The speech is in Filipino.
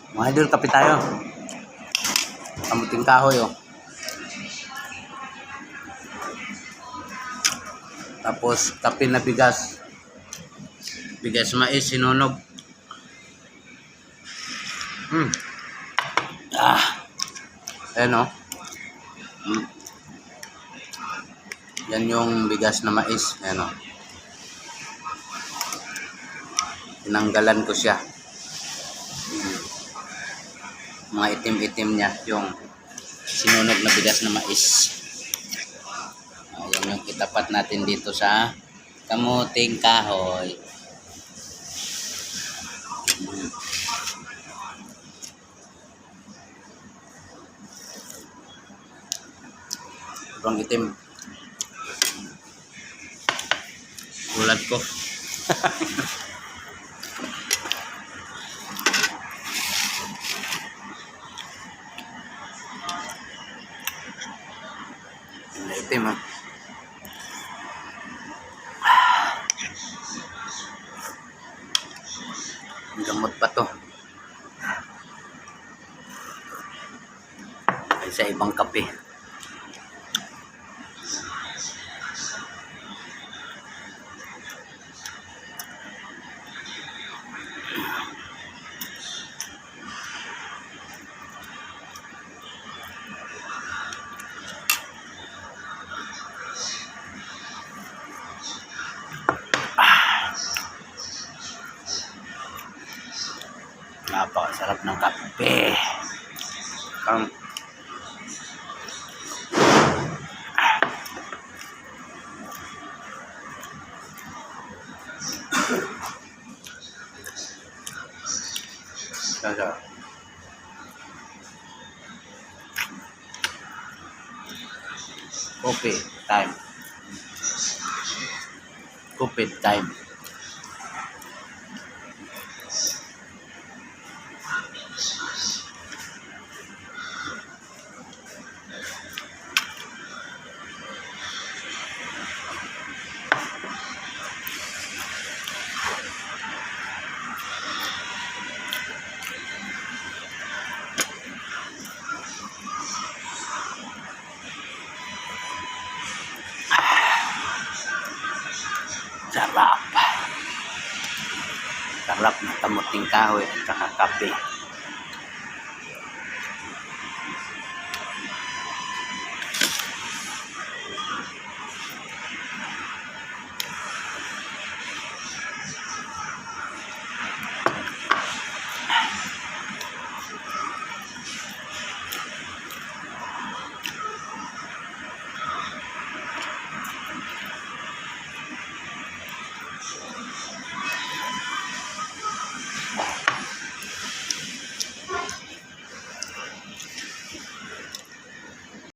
Mga idol, kape tayo. Kamuting kahoy, oh. Tapos, kape na bigas. Bigas mais, sinunog. Ayan, oh. Yan yung bigas na mais. Ayan, oh. Tinanggalan ko siya. Mga itim-itim niya, yung sinunog na bigas na mais. Ayan yung kitapat natin dito sa kamuting kahoy. Sobrang itim. Ulat ko. Itim, ha. Gamot pa to. Ay sa ibang kape. Napakasarap ng kape. Coffee time. Coffee time. Sarap. Sarap na kamuting kahoy at saka kape.